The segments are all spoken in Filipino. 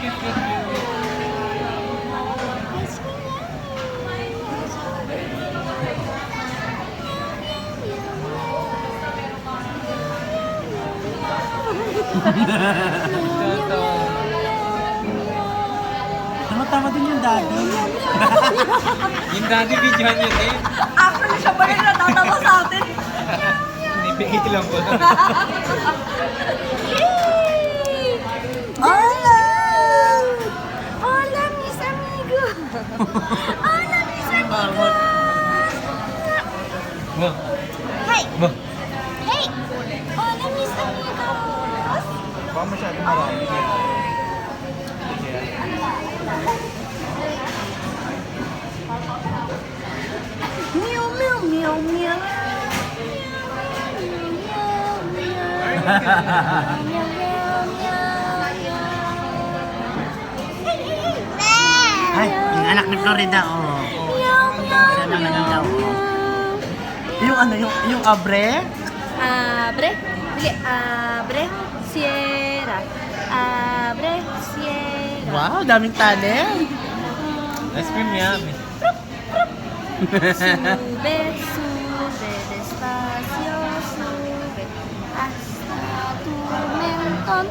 cute, cute, cute. Tama-tama din yung daddy. Yung daddy videohan yun eh. Actually, siya ba yung natatawa sa atin? Nipigit lang ko. Hola! Hola, mis amigos! Hola, mis amigos! Mo. Hey! Mo. Hey! Hola, mis amigos! Baka masyado marami. Meow, meow, meow, meow. Ay, yung anak ni Florida, oh. Siya naman yung daw. Yung ano, yung abre? Abre, sige, abre, cierra, abre, cierra. Wow, daming talent. Ice cream yummy. Sube, sube, despacio, sube, hasta tu mentón.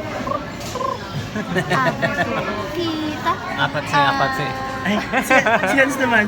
Abre tu boquita. Apat si. Ay, si Hans naman.